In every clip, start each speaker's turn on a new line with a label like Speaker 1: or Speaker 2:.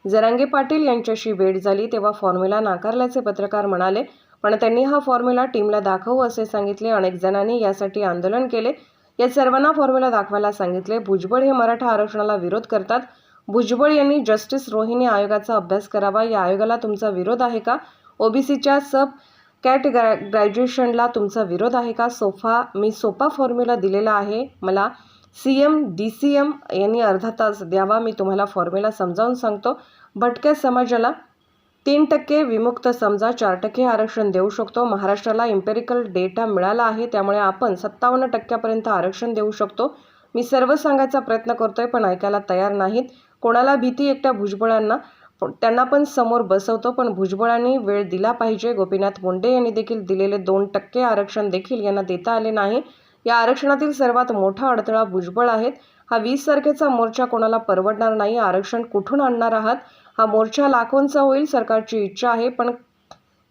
Speaker 1: जरांगे पाटील यांच्याशी भेट झाली तेव्हा फॉर्म्युला नाकारल्याचे पत्रकार म्हणाले, पण त्यांनी हा फॉर्म्युला टीमला दाखवू असे सांगितले. अनेक जणांनी यासाठी आंदोलन केले. या सर्वांना फॉर्म्युला दाखवायला सांगितले. भुजबळ हे मराठा आरक्षणाला विरोध करतात. भुजबळ यांनी जस्टिस रोहिणी आयोगाचा अभ्यास करावा. या आयोगाला तुमचा विरोध आहे का? ओबीसीच्या सब कॅटेगरायझेशनला तुमचा विरोध आहे का? मी सोपा फॉर्म्युला दिलेला आहे. मला DCM यांनी अर्धा तास द्यावा. मी तुम्हाला फॉर्म्युला समजावून सांगतो. भटक्या समाजाला 3% विमुक्त समजा, 4% आरक्षण देऊ शकतो. महाराष्ट्राला इम्पेरिकल डेटा मिळाला आहे, त्यामुळे आपण 57% आरक्षण देऊ शकतो. मी सर्व सांगायचा प्रयत्न करतोय, पण ऐकायला तयार नाहीत. कोणाला भीती एकट्या भुजबळांना, त्यांना पण समोर बसवतो. पण भुजबळांनी वेळ दिला पाहिजे. गोपीनाथ मुंडे यांनी देखील दिलेले 2% आरक्षण देखील यांना देता आले नाही. या आरक्षणातील सर्वात मोठा अडथळा भुजबळ आहेत. हा 20 तारखेचा मोर्चा कोणाला परवडणार नाही. आरक्षण कुठून आणणार आहात? हा मोर्चा लाखोंचा होईल. सरकारची इच्छा आहे, पण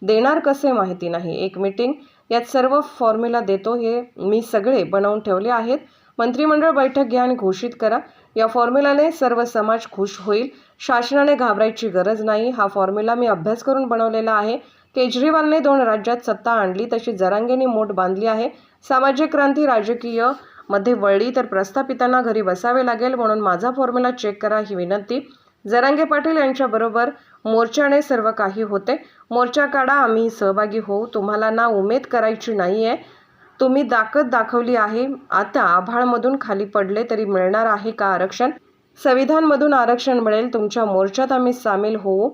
Speaker 1: देणार कसे माहिती नाही. एक मीटिंग, यात सर्व फॉर्म्युला देतो. हे मी सगळे बनवून ठेवले आहेत. मंत्रिमंडळ बैठक घ्या आणि घोषित करा. या फॉर्म्युलाने सर्व समाज खुश होईल. शासनाने घाबरायची गरज नाही. हा फॉर्म्युला मी अभ्यास करून बनवलेला आहे. केजरीवालने 2 राज्यात सत्ता आणली, तशी जरांगेंनी मोठ बांधली आहे. सामाजिक क्रांती राजकीय मध्ये वळली तर प्रस्थापितांना घरी बसावे लागेल. म्हणून माझा फॉर्म्युला चेक करा ही विनंती. जरांगे पाटील यांच्याबरोबर मोर्चाने सर्व काही होते. मोर्चा काढा, आम्ही सहभागी होऊ. तुम्हाला ना उमेद करायची नाहीये. तुम्ही ताकद दाखवली आहे. आता आभाळमधून खाली पडले तरी मिळणार आहे का आरक्षण? संविधानमधून आरक्षण मिळेल. तुमच्या मोर्चात आम्ही सामील होऊ.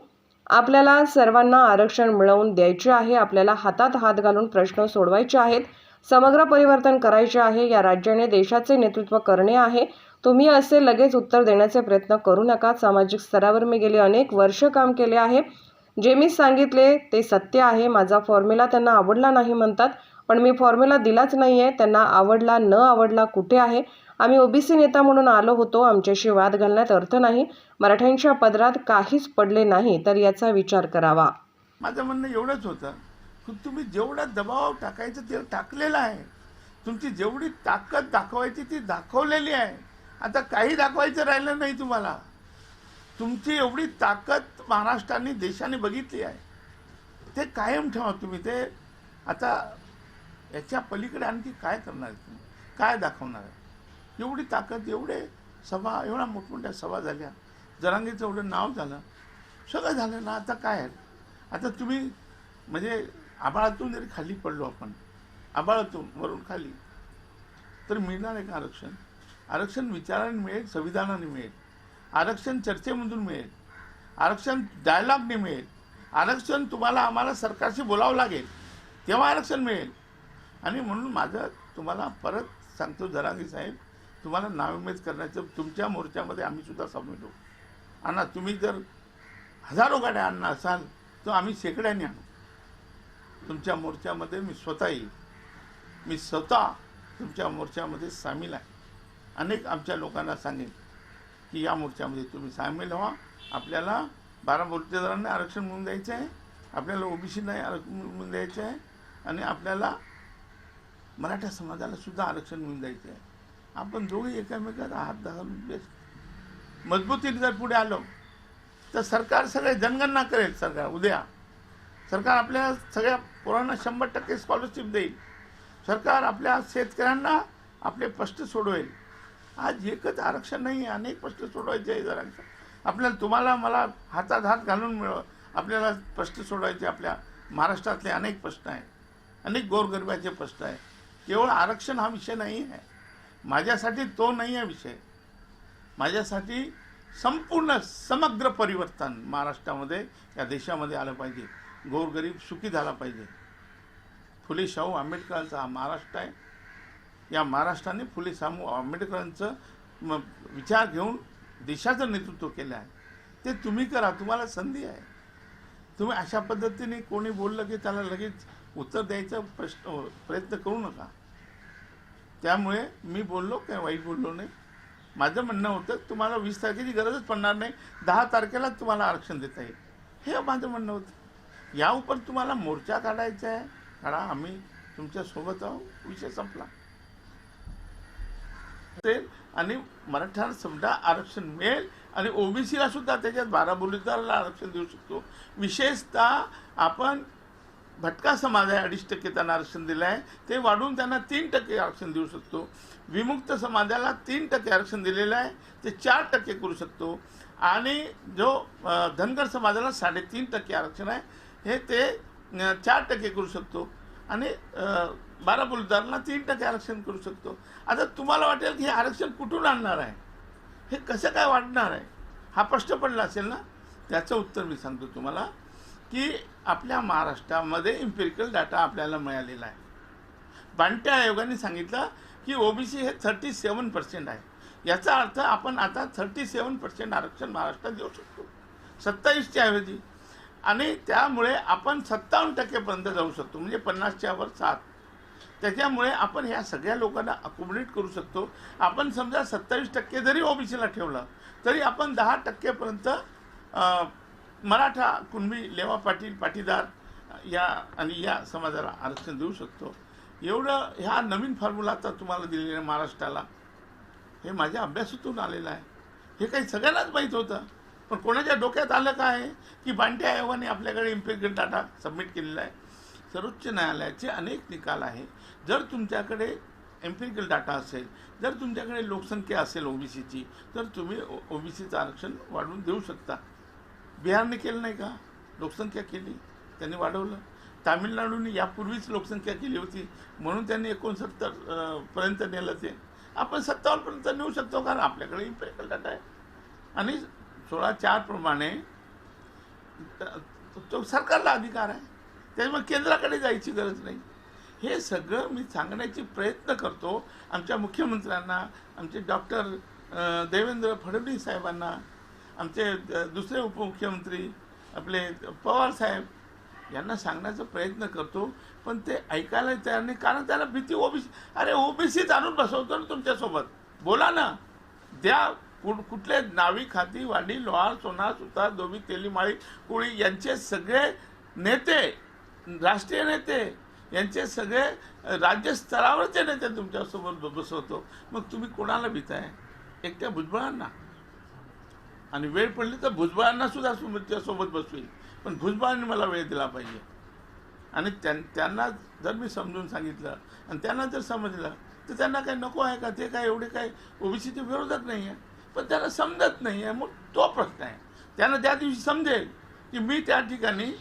Speaker 1: आपल्याला सर्वांना आरक्षण मिळवून द्यायचे आहे. आपल्याला हातात हात घालून प्रश्न सोडवायचे आहेत. समग्र परिवर्तन करायचे आहे. या राज्याने देशाचे नेतृत्व करणे आहे. तुम्ही असे लगेच उत्तर देण्याचे प्रयत्न करू नका. सामाजिक स्तरावर मी गेली अनेक वर्ष काम केले आहे. जे मी सांगितले ते सत्य आहे. माझा फॉर्म्युला त्यांना आवडला नाही म्हणतात, पण मी फॉर्म्युला दिलाच नाहीये. त्यांना आवडला न आवडला कुठे आहे? आम्ही ओबीसी नेता म्हणून आलो होतो. आमच्याशी वाद घालण्यात अर्थ नाही. मराठ्यांच्या पदरात काहीच पडले नाही, तर याचा विचार करावा.
Speaker 2: माझं म्हणणं एवढंच होतं की तुम्ही जेवढा दबाव टाकायचं ते टाकलेला आहे. तुमची जेवढी ताकद दाखवायची ती दाखवलेली आहे. आता काही दाखवायचं राहिलं नाही तुम्हाला. तुमची एवढी ताकद महाराष्ट्राने देशाने बघितली आहे. ते कायम ठेवा तुम्ही. ते आता याच्या पलीकडे आणखी काय करणार तुम्ही? काय दाखवणार आहे? एवढी ताकद, एवढे सभा, एवढ्या मोठमोठ्या सभा झाल्या, जरांगेचं एवढं नाव झालं, सगळं झालं ना. आता काय आहे? आता तुम्ही म्हणजे आभाळातून जरी खाली पडलो आपण, आभाळातून वरून खाली, तर मिळणार आहे का आरक्षण? आरक्षण विचाराने मिळेल, संविधानाने मिळेल. आरक्षण चर्चेमधून मिळेल. आरक्षण डायलॉगने मिळेल. आरक्षण तुम्हाला आम्हाला सरकारशी बोलावं लागेल, तेव्हा आरक्षण मिळेल. आणि म्हणून माझं तुम्हाला परत सांगतो, जरांगे साहेब, तुम्हाला नाउमेद करण्याचं तुमच्या मोर्चामध्ये आम्ही सुद्धा सामील होऊ. आणि तुम्ही जर 1000 गाड्या आणणार असाल तर आम्ही शेकड्याने आणू. तुमच्या मोर्चामध्ये मी स्वतः येईल. मी स्वतः तुमच्या मोर्चामध्ये सामील आहे. अनेक आमच्या लोकांना सांगेन की या मोर्चामध्ये तुम्ही सामील व्हा. आपल्याला 12 मोर्चेदारांना आरक्षण मिळवून द्यायचं आहे. आपल्याला ओबीसीला आरक्षण मिळवून द्यायचं आहे. आणि आपल्याला मराठा समाजाला सुद्धा आरक्षण मिळवून द्यायचं आहे. आपण दोघे एकामेकाला हात धरून मजबूतीने जर पुढे आलो तर सरकार सगळे जनगणना करेल. उद्या सरकार आपल्या सगळ्या पोरांना 100% स्कॉलरशिप देईल. सरकार आपल्या शेतकऱ्यांना आपले प्रश्न सोडवेल. आज एकच आरक्षण नाही, अनेक प्रश्न सोडवायचे आहे. जरा आपल्याला, तुम्हाला, मला हातात हात घालून आपल्याला प्रश्न सोडवायचे. आपल्या महाराष्ट्रातले अनेक प्रश्न आहेत. अनेक गोरगरिबाचे प्रश्न आहेत. केवळ आरक्षण हा विषय नाही आहे. माझ्यासाठी तो नाही आहे विषय. माझ्यासाठी संपूर्ण समग्र परिवर्तन महाराष्ट्रामध्ये, या देशामध्ये आलं पाहिजे. गोरगरीब सुखी झाला पाहिजे. फुले शाहू आंबेडकरांचा हा महाराष्ट्र आहे. या महाराष्ट्राने फुले शाहू आंबेडकरांचं विचार घेऊन देशाचं नेतृत्व केलं आहे. ते तुम्ही करा. तुम्हाला संधी आहे. तुम्ही अशा पद्धतीने कोणी बोललं की त्याला लगेच उत्तर द्यायचा प्रयत्न करू नका. त्यामुळे मी बोललो काय वाईट बोललो नाही. माझं म्हणणं होतं तुम्हाला 20 तारखेची गरजच पडणार नाही, 10 तारखेला तुम्हाला आरक्षण देता येईल, हे माझं म्हणणं होतं. या उपर तुम्हाला मोर्चा काढायचा आहे, काढा. आम्ही तुमच्या सोबत आहोत. विषय संपला. आणि मराठा समजा आरक्षण मिळेल आणि ओबीसीला सुद्धा त्याच्यात 12 बलुतेदाराला आरक्षण देऊ शकतो. विशेषतः आपण भटका समाज आहे, 2.5% त्यांना आरक्षण दिलं आहे, ते वाढवून त्यांना 3% आरक्षण देऊ शकतो. विमुक्त समाजाला 3% आरक्षण दिलेलं आहे, ते 4% करू शकतो. आणि जो धनगर समाजाला 3.5% आरक्षण आहे, हे ते 4% करू शकतो. आणि 12 बलुतेदारांना 3% आरक्षण करू शकतो. आता तुम्हाला वाटेल की हे आरक्षण कुठून आणणार आहे, हे कसं काय वाढणार आहे, हा प्रश्न पडला असेल ना. त्याचं उत्तर मी सांगतो तुम्हाला की आपल्या महाराष्ट्रामध्ये इम्पेरिकल डाटा आपल्याला मिळालेला आहे. बांटे आयोगाने सांगितलं की ओबीसी हे 37% आहे. याचा अर्थ आपण आता 37% आरक्षण महाराष्ट्रात देऊ शकतो, 27च्या ऐवजी. आणि त्यामुळे आपण 57% पर्यंत जाऊ शकतो, म्हणजे 50च्या वर 7. त्याच्यामुळे आपण ह्या सगळ्या लोकांना अकोमोडेट करू शकतो. आपण समजा 27% जरी ओबीसीला ठेवलं तरी आपण 10% पर्यंत मराठा, कुणबी, लेवा पाटील, पाटीदार या आणि या समाजाला आरक्षण देऊ शकतो. एवढं ह्या नवीन फॉर्म्युला आता तुम्हाला दिलेलं आहे महाराष्ट्राला, हे माझ्या अभ्यासातून आलेलं आहे. हे काही सगळ्यांनाच माहीत होतं, पण कोणाच्या डोक्यात आलं काय की बांटे आयोगाने आपल्याकडे इम्पेरिकल डाटा सबमिट केलेला आहे. सर्वोच्च न्यायालयाचे अनेक निकाल आहे. जर तुमच्याकडे एम्पिरिकल डाटा असेल, जर तुमच्याकडे लोकसंख्या असेल ओबीसीची, तर तुम्ही ओबीसीचं आरक्षण वाढवून देऊ शकता. बिहारने केलं नाही का, लोकसंख्या केली, त्यांनी वाढवलं. तामिळनाडूने यापूर्वीच लोकसंख्या केली होती, म्हणून त्यांनी 69 पर्यंत नेलं. ते आपण 57 पर्यंत नेऊ शकतो, कारण आपल्याकडे इम्पेरिकल डाटा आहे. आणि 16(4) प्रमाणे तो सरकारला अधिकार आहे, त्यामुळे केंद्राकडे जायची गरज नाही. हे सगळं मी सांगण्याची प्रयत्न करतो आमच्या मुख्यमंत्र्यांना, आमचे डॉक्टर देवेंद्र फडणवीस साहेबांना, आमचे दुसरे उपमुख्यमंत्री आपले पवार साहेब यांना सांगण्याचा प्रयत्न करतो. पण ते ऐकायला तयार नाही, कारण त्याला भीती ओबीसी. अरे ओबीसीच आणून बसवतो ना तुमच्यासोबत, बोला ना, द्या. कुठले नावी, खाती, वाडी, लोहार, सोनार, सुतार, धोबी, तेली, माळी, कोळी यांचे सगळे नेते, राष्ट्रीय नेते, यांचे सगळे राज्यस्तरावरचे नेते तुमच्यासोबत बसवतो. मग तुम्ही कोणाला भीताय? एकट्या भुजबळांना. आणि वेळ पडली तर भुजबळांना सुद्धा तुमच्यासोबत बसवेल, पण भुजबळांनी मला वेळ दिला पाहिजे. आणि त्यांना जर मी समजून सांगितलं आणि त्यांना जर समजलं तर त्यांना काही नको आहे का? ते काय एवढे काय ओबीसीचे विरोधक नाही आहे, पण त्यांना समजत नाही आहे. मग तो प्रश्न आहे. त्यांना त्या दिवशी समजेल की मी त्या ठिकाणी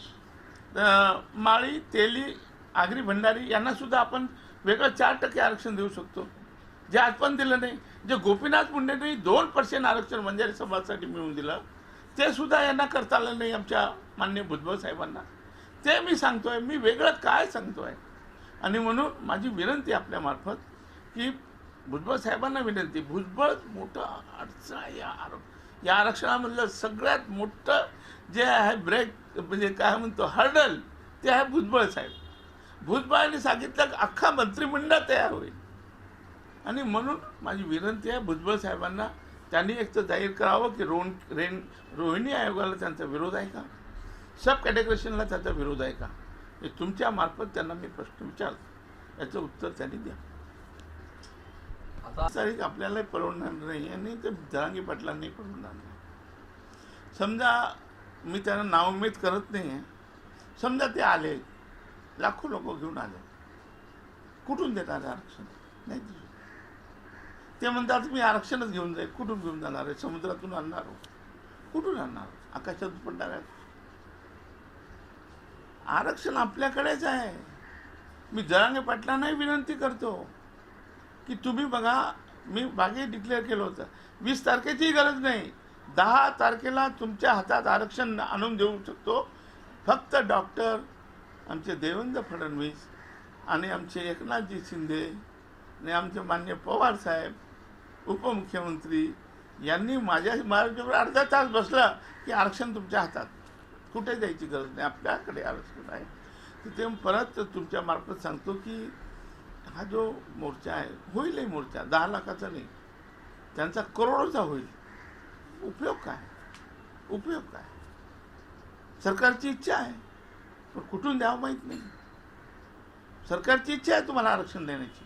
Speaker 2: माळी, तेली, आगरी, भंडारी यांना सुद्धा आपण वेगळं 4% आरक्षण देऊ शकतो, जे आज पण दिलं नाही. जे गोपीनाथ मुंडेंनी 2% आरक्षण बंजारी समाजासाठी मिळवून दिलं, ते सुद्धा यांना करता आलं नाही आमच्या माननीय भुजबळ साहेबांना. ते मी सांगतोय, मी वेगळं काय सांगतोय. आणि म्हणून माझी विनंती आपल्यामार्फत की भुजबळ साहेबांना विनंती, भुजबळ मोठं अडचण आहे या आरक्षणामधलं सगळ्यात मोठं जे आहे ब्रेक, म्हणजे काय म्हणतो हर्डल, ते आहे भुजबळ साहेब. भुजबळांनी सांगितलं अख्खा मंत्रिमंडळ तयार होईल. आणि म्हणून माझी विनंती आहे भुजबळ साहेबांना, त्यांनी एक तर जाहीर करावं की रोहिणी आयोगाला त्यांचा विरोध आहे का, सब कॅटेगरीशनला त्याचा विरोध आहे का, हे तुमच्या मार्फत त्यांना मी प्रश्न विचारतो, याचं उत्तर त्यांनी द्या. तारीख आपल्याला परवडणार नाही आणि ते जरांगी पाटलांनी परवडणार नाही. समजा मी त्यांना नाउमेद करत नाही आहे, समजा ते आले, लाखो लोक घेऊन आले, कुठून देणार आरक्षण? नाही दिलं. ते म्हणतात मी आरक्षणच घेऊन जाईल. कुठून घेऊन जाणार आहे? समुद्रातून आणणार हो, कुठून आणणार? आकाशातून पडणार आहे? आरक्षण आपल्याकडेच आहे. मी जरांगे पाटलांनाही विनंती करतो की तुम्ही बघा, मी मागे डिक्लेअर केलं होतं 20 तारखेची गरज नाही, 10 तारखेला तुमच्या हातात आरक्षण आणून देऊ शकतो. फक्त डॉक्टर, आमचे देवेंद्र फडणवीस आणि आमचे एकनाथजी शिंदे आणि आमचे माननीय पवार साहेब उपमुख्यमंत्री यांनी माझ्यावर अर्धा तास बसला की आरक्षण तुमच्या हातात, कुठे जायची गरज नाही, आपल्याकडे आरक्षण आहे. तिथे परत तुमच्या मार्फत सांगतो की हा जो मोर्चा आहे, होईलही मोर्चा, 10 लाखाचा नाही, त्यांचा करोडोचा होईल. उपयोग काय? उपयोग काय? सरकारची इच्छा आहे, पण कुठून द्यावं माहीत नाही. सरकारची इच्छा आहे तुम्हाला आरक्षण देण्याची,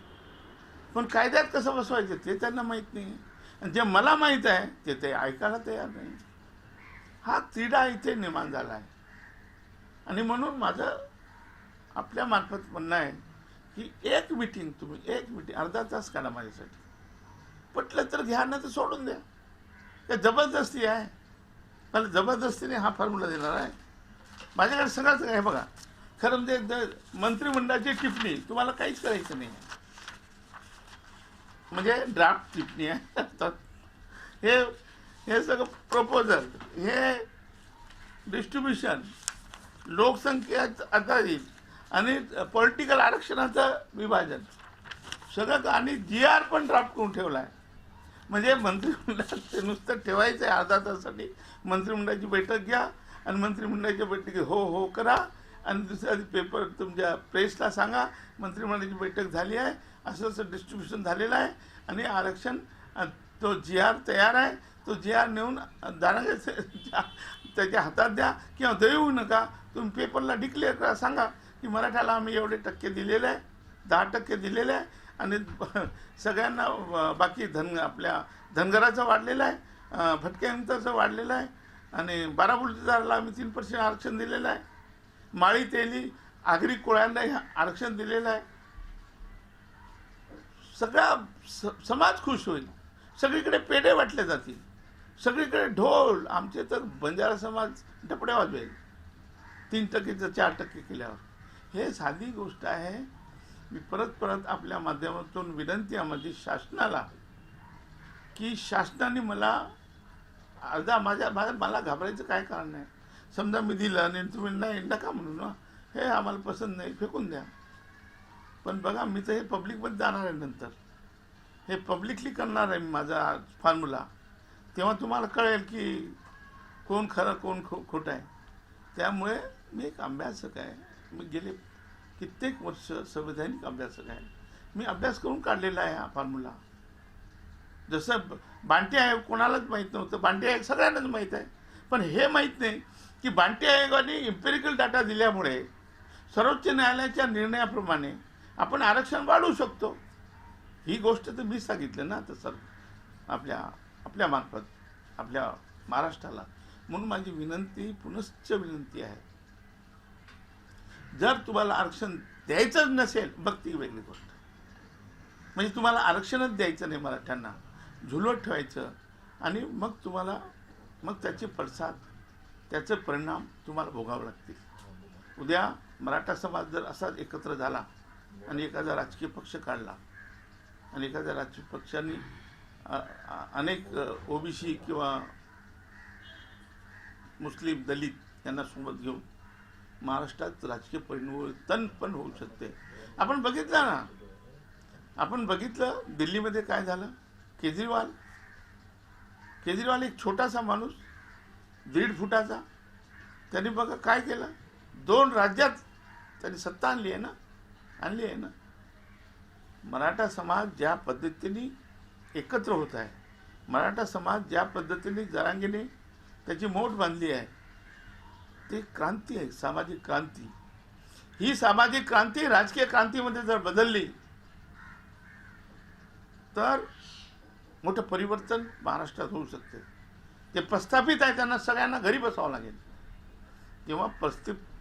Speaker 2: पण कायद्यात कसं बसवायचं ते त्यांना माहीत नाही. आणि जे मला माहीत आहे ते ऐकायला तयार नाही. हा तिढा इथे निर्माण झाला आहे. आणि म्हणून माझं आपल्या मार्फत म्हणणं आहे की एक मिटिंग अर्धा तास काढा माझ्यासाठी. पटलं तर घ्या, ना तर सोडून द्या. काय जबरदस्ती आहे? मला जबरदस्तीने हा फॉर्म्युला देणार आहे? माझ्याकडे सगळंच आहे बघा. खरं म्हणजे मंत्रिमंडळाची टिप्पणी तुम्हाला काहीच करायचं नाही, म्हणजे ड्राफ्ट टिप्पणी आहे. हे सगळं प्रपोजल, हे डिस्ट्रीब्युशन, लोकसंख्या आधारित आणि पॉलिटिकल आरक्षणाचं विभाजन सगळं, आणि GR पण ड्राफ्ट करून ठेवला आहे. म्हणजे मंत्रिमंडळात ते नुसतं ठेवायचं आहे अर्धा तासासाठी. मंत्रिमंडळाची बैठक घ्या आणि मंत्रिमंडळाच्या बैठकीत हो हो करा आणि दुसऱ्या पेपर तुमच्या प्रेसला सांगा मंत्रिमंडळाची बैठक झाली आहे, असं डिस्ट्रीब्युशन झालेलं आहे आणि आरक्षण तो GR तयार आहे. तो GR नेऊन दारांगे त्याच्या हातात द्या किंवा देऊ नका. तुम्ही पेपरला डिक्लेअर करा, सांगा की मराठ्याला आम्ही एवढे टक्के दिलेले आहे, 10% दिलेले आहे आणि सगळ्यांना बाकी आपल्या धनगराचं वाढलेलं आहे, भटक्यांचं वाढलेलं आहे आणि बाराबुलदाराला आम्ही 3% आरक्षण दिलेलं आहे, माळी तेली आगरी कोळ्यांना आरक्षण दिलेलं आहे. सगळा समाज खुश होईल. सगळीकडे पेढे वाटले जातील, सगळीकडे ढोल. आमचे तर बंजारा समाज डपडे वाजवेल 3% 4% केल्यावर. हे साधी गोष्ट आहे. मी परत आपल्या माध्यमातून विनंती आहे माझी शासनाला की शासनाने मला मला घाबरायचं काय कारण नाही. समजा मी दिलं आणि तुम्ही नाही नका म्हणून ना, हे आम्हाला पसंत नाही, फेकून द्या. पण बघा, मी तर हे पब्लिकमध्ये जाणार आहे, नंतर हे पब्लिकली करणार आहे मी माझा फॉर्म्युला. तेव्हा तुम्हाला कळेल की कोण खरं कोण खोटं आहे. त्यामुळे मी एक अभ्यासक आहे. मी गेले कित्येक वर्ष संवैधानिक अभ्यासक आहे. मी अभ्यास करून काढलेला आहे हा फॉर्म्युला. जसं बांटी आयोग कोणालाच माहीत नव्हतं, बांटी आयोग सगळ्यांनाच माहीत आहे. पण हे माहीत नाही की बांटी आयोगाने इम्पेरिकल डाटा दिल्यामुळे सर्वोच्च न्यायालयाच्या निर्णयाप्रमाणे आपण आरक्षण वाढवू शकतो. ही गोष्ट तर मी सांगितलं ना तसं आपल्या मार्फत आपल्या महाराष्ट्राला. म्हणून माझी विनंती, पुनश्च विनंती आहे, जर तुम्हाला आरक्षण द्यायचंच नसेल मग ती वेगळी गोष्ट. म्हणजे तुम्हाला आरक्षणच द्यायचं नाही, मराठ्यांना झुलवत ठेवायचं आणि मग त्याचे पडसाद, त्याचे परिणाम तुम्हाला भोगावे लागतील. उद्या मराठा समाज जर असाच एकत्र झाला आणि एखादा राजकीय पक्ष काढला आणि एखाद्या राजकीय पक्षांनी अनेक OBC किंवा मुस्लिम दलित यांना सोबत घेऊन महाराष्ट्रात राजकीय परिवर्तन पण होऊ शकते. आपण बघितलं दिल्लीमध्ये काय झालं. केजरीवाल एक छोटासा माणूस 1.5 फुटाचा, त्यांनी बघा काय केलं. 2 राज्यात त्यांनी सत्ता आणली आहे ना. मराठा समाज ज्या पद्धतीने एकत्र होत आहे, मराठा समाज ज्या पद्धतीने जरांगीने त्याची मोठ बांधली आहे, ते क्रांती आहे, सामाजिक क्रांती. ही सामाजिक क्रांती राजकीय क्रांतीमध्ये जर बदलली तर मोठं परिवर्तन महाराष्ट्रात होऊ शकते. ते प्रस्थापित आहे, त्यांना सगळ्यांना घरी बसावं लागेल. तेव्हा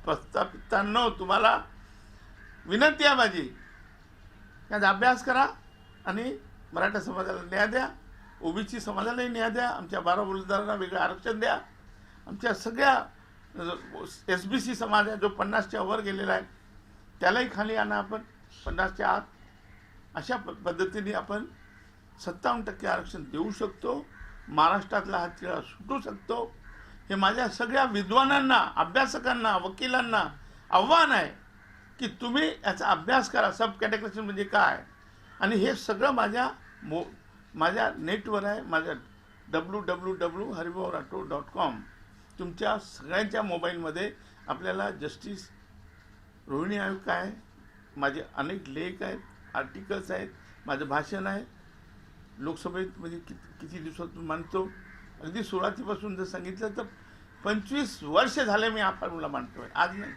Speaker 2: प्रस्थापितांनो, तुम्हाला विनंती आहे माझी, त्यात अभ्यास करा आणि मराठा समाजाला न्याय द्या, OBC समाजालाही न्याय द्या, आमच्या बाराबुलदारांना वेगळं आरक्षण द्या, आमच्या सगळ्या SBC समाज आहे जो 50च्या वर गेलेला आहे त्यालाही खाली आणा. आपण 50च्या आत अशा पद्धतीने आपण 57% आरक्षण देऊ शकतो. महाराष्ट्रातला हा तिढा सुटू शकतो. हे माझ्या सगळ्या विद्वानांना, अभ्यासकांना, वकिलांना आव्हान आहे की तुम्ही याचा अभ्यास करा. सब कॅटेगरी म्हणजे काय, आणि हे सगळं माझ्या नेटवर आहे, माझ्या www.hariभाऊराठोड.com. तुमच्या सगळ्यांच्या मोबाईलमध्ये आपल्याला जस्टिस रोहिणी आयोग काय आहे, माझे अनेक लेख आहेत, आर्टिकल्स आहेत, माझं भाषण आहे लोकसभेत. म्हणजे किती दिवसातून मांडतो. अगदी सुरुवातीपासून जर सांगितलं तर 25 वर्ष झाले मी हा फॉर्म्युला मांडतोय, आज नाही.